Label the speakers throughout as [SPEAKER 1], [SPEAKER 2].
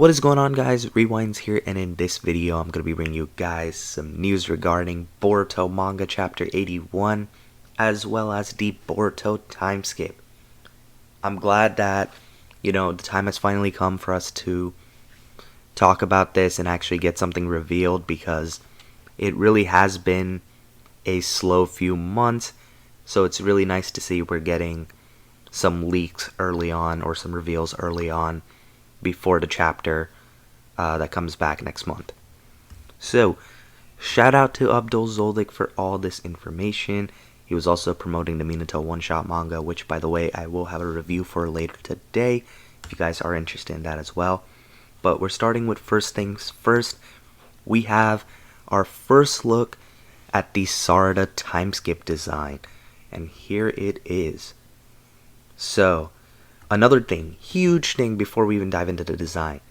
[SPEAKER 1] What is going on, guys? Rewinds here, and in this video I'm going to be bringing you guys some news regarding Boruto Manga Chapter 81 as well as the Boruto TIMESKIP. I'm glad that, the time has finally come for us to talk about this and actually get something revealed, because it really has been a slow few months, so it's really nice to see we're getting some leaks early on or some reveals early on before the chapter that comes back next month. So, shout out to Abdul Zoldik for all this information. He was also promoting the Minato one-shot manga, which, by the way, I will have a review for later today, if you guys are interested in that as well. But we're starting with first things first. We have our first look at the Sarada TIMESKIP design, and here it is. So, another thing, huge thing before we even dive into the design.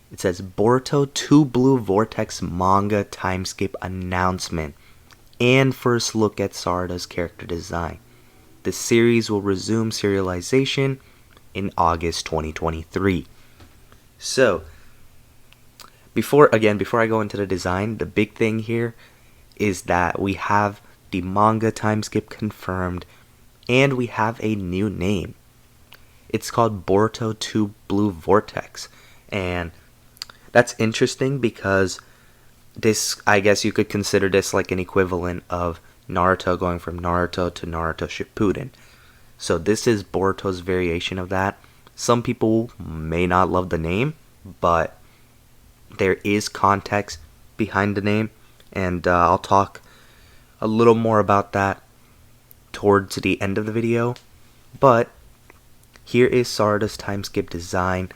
[SPEAKER 1] It says Boruto 2 Blue Vortex Manga TIMESKIP announcement and first look at Sarada's character design. The series will resume serialization in August 2023. So, before I go into the design, the big thing here is that we have the manga TIMESKIP confirmed and we have a new name. It's called Boruto 2 Blue Vortex, and that's interesting because this, I guess you could consider this like an equivalent of Naruto going from Naruto to Naruto Shippuden. So this is Boruto's variation of that. Some people may not love the name, but there is context behind the name, and I'll talk a little more about that towards the end of the video. But here is Sarada's TIMESKIP design.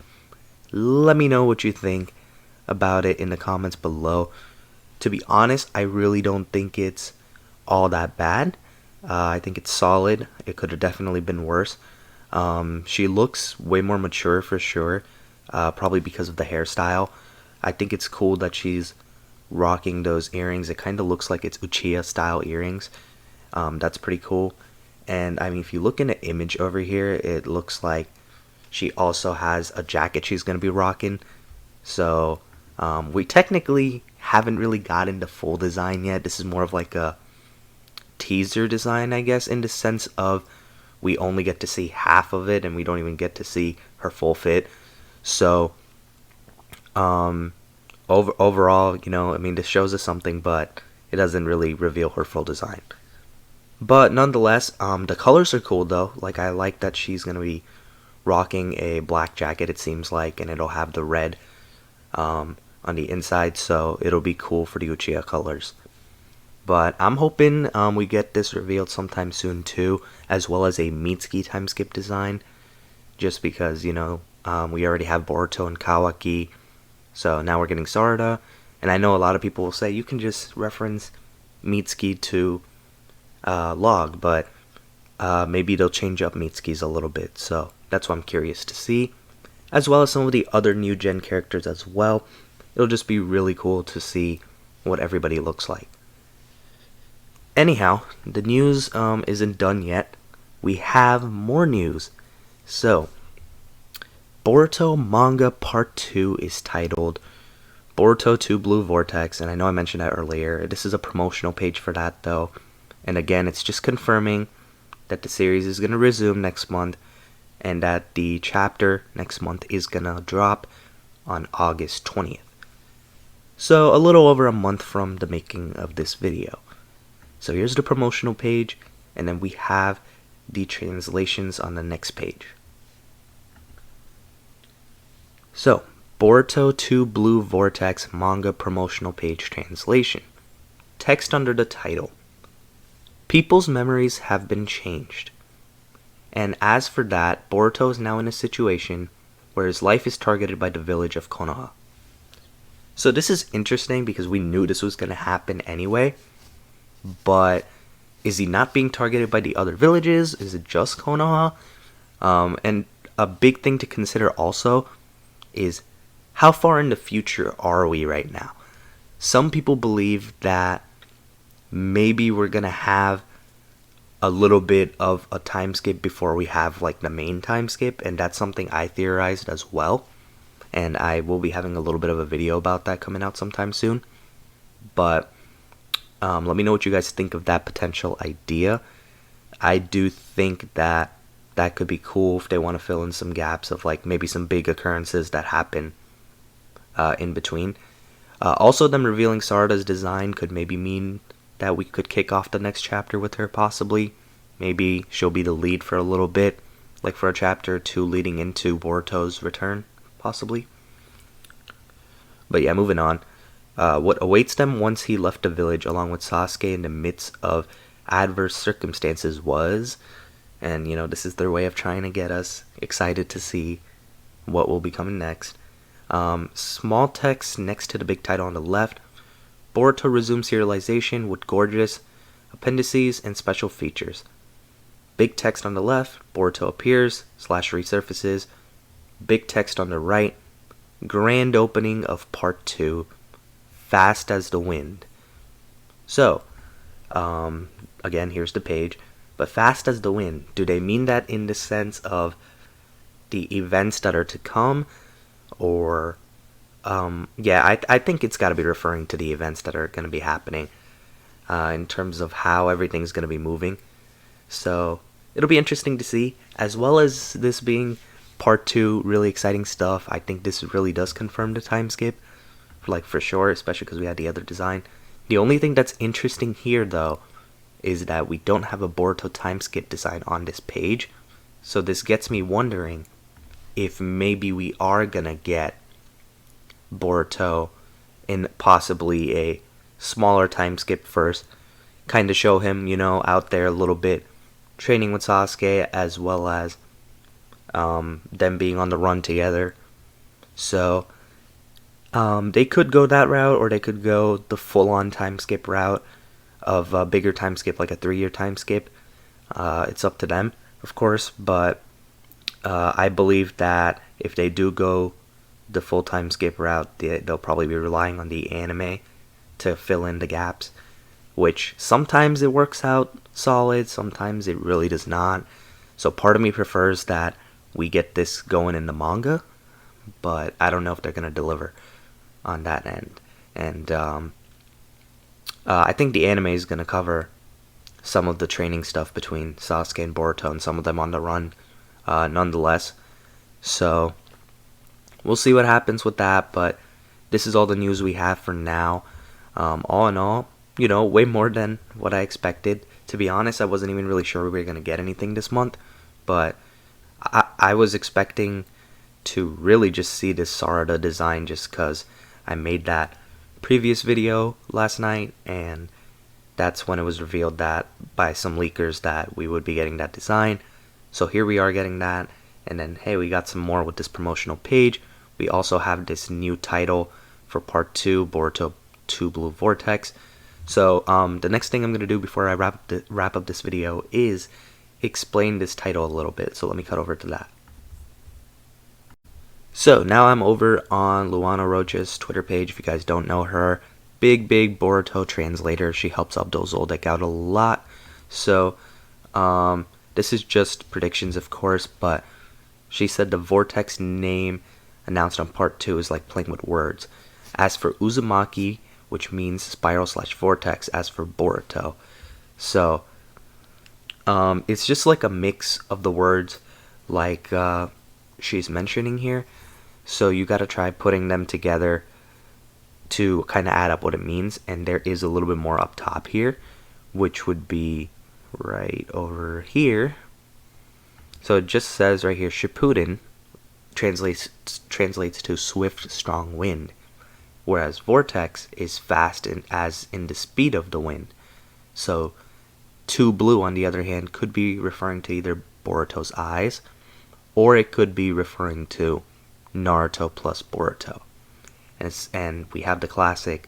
[SPEAKER 1] Let me know what you think about it in the comments below. To be honest, I really don't think it's all that bad. I think it's solid. It could have definitely been worse. She looks way more mature for sure, probably because of the hairstyle. I think it's cool that she's rocking those earrings. It kind of looks like it's Uchiha style earrings. That's pretty cool. And I mean, if you look in the image over here, it looks like she also has a jacket she's going to be rocking. So we technically haven't really gotten the full design yet. This is more of like a teaser design, I guess, in the sense of we only get to see half of it and we don't even get to see her full fit. So overall, I mean, this shows us something, but it doesn't really reveal her full design. But nonetheless, the colors are cool though. Like, I like that she's going to be rocking a black jacket, it seems like, and it'll have the red on the inside, so it'll be cool for the Uchiha colors. But I'm hoping we get this revealed sometime soon too, as well as a Mitsuki TIMESKIP design, just because, we already have Boruto and Kawaki, so now we're getting Sarada. And I know a lot of people will say you can just reference Mitsuki to Log, but maybe they'll change up Mitsuki's a little bit, so that's what I'm curious to see, as well as some of the other new gen characters as well. It'll just be really cool to see what everybody looks like. Anyhow, the news isn't done yet. We have more news. So, Boruto Manga Part 2 is titled Boruto 2 Blue Vortex, and I know I mentioned that earlier. This is a promotional page for that though. And again, it's just confirming that the series is going to resume next month and that the chapter next month is going to drop on August 20th. So a little over a month from the making of this video. So here's the promotional page, and then we have the translations on the next page. So, Boruto 2 Blue Vortex manga promotional page translation. Text under the title. People's memories have been changed. And as for that, Boruto is now in a situation where his life is targeted by the village of Konoha. So this is interesting because we knew this was going to happen anyway. But is he not being targeted by the other villages? Is it just Konoha? And a big thing to consider also is how far in the future are we right now? Some people believe that maybe we're going to have a little bit of a time skip before we have like the main time skip, and that's something I theorized as well. and I will be having a little bit of a video about that coming out sometime soon. But let me know what you guys think of that potential idea. I do think that that could be cool if they want to fill in some gaps of like maybe some big occurrences that happen in between. Also, them revealing Sarada's design could maybe mean that we could kick off the next chapter with her, possibly. Maybe she'll be the lead for a little bit, like for a chapter or two leading into Boruto's return, possibly. But yeah, moving on. What awaits them once he left the village along with Sasuke in the midst of adverse circumstances was, and you know, this is their way of trying to get us excited to see what will be coming next. Small text next to the big title on the left. Boruto resumes serialization with gorgeous appendices and special features. Big text on the left, Boruto appears / resurfaces. Big text on the right, grand opening of part 2, fast as the wind. So, again, here's the page. But fast as the wind, do they mean that in the sense of the events that are to come? Or, yeah, I think it's got to be referring to the events that are going to be happening in terms of how everything's going to be moving. So, it'll be interesting to see. As well as this being part 2, really exciting stuff. I think this really does confirm the time skip, like for sure, especially because we had the other design. The only thing that's interesting here, though, is that we don't have a Boruto time skip design on this page. So this gets me wondering if maybe we are gonna get Boruto in possibly a smaller time skip first, kind of show him, you know, out there a little bit, training with Sasuke, as well as them being on the run together. So they could go that route, or they could go the full-on time skip route of a bigger time skip, like a 3-year time skip. It's up to them, of course, but I believe that if they do go the full time skip route, they'll probably be relying on the anime to fill in the gaps, which sometimes it works out solid, sometimes it really does not. So part of me prefers that we get this going in the manga, but I don't know if they're going to deliver on that end. And I think the anime is going to cover some of the training stuff between Sasuke and Boruto, and some of them on the run nonetheless. So we'll see what happens with that, but this is all the news we have for now. All in all, you know, way more than what I expected. To be honest, I wasn't even really sure we were going to get anything this month, but I was expecting to really just see this Sarada design, just because I made that previous video last night, and that's when it was revealed that by some leakers that we would be getting that design. So here we are getting that, and then hey, we got some more with this promotional page. We also have this new title for part 2, Boruto 2 Blue Vortex. So the next thing I'm going to do before I wrap up this video is explain this title a little bit. So let me cut over to that. So now I'm over on Luana Rocha's Twitter page. If you guys don't know her, big Boruto translator. She helps Abdul Zoldyck out a lot. So this is just predictions, of course, but she said the Vortex name announced on part 2 is like playing with words. As for Uzumaki, which means spiral / vortex, as for Boruto. So it's just like a mix of the words like she's mentioning here. So you gotta try putting them together to kind of add up what it means. And there is a little bit more up top here, which would be right over here. So it just says right here, Shippuden translates to swift, strong wind, whereas vortex is fast and as in the speed of the wind. So 2 blue, on the other hand, could be referring to either Boruto's eyes, or it could be referring to Naruto plus Boruto. And we have the classic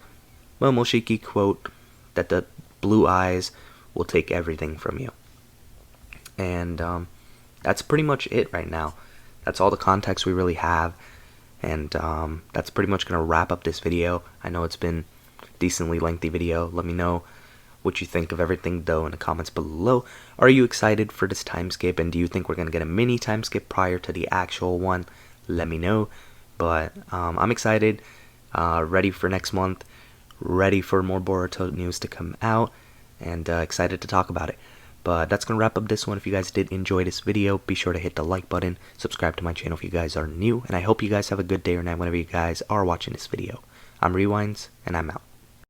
[SPEAKER 1] Momoshiki quote that the blue eyes will take everything from you. And that's pretty much it right now. That's all the context we really have. And that's pretty much going to wrap up this video. I know it's been a decently lengthy video. Let me know what you think of everything, though, in the comments below. Are you excited for this time skip? And do you think we're going to get a mini time skip prior to the actual one? Let me know. But I'm excited, ready for next month, ready for more Boruto news to come out, and excited to talk about it. But that's going to wrap up this one. If you guys did enjoy this video, be sure to hit the like button, subscribe to my channel if you guys are new, and I hope you guys have a good day or night whenever you guys are watching this video. I'm Rewinds, and I'm out.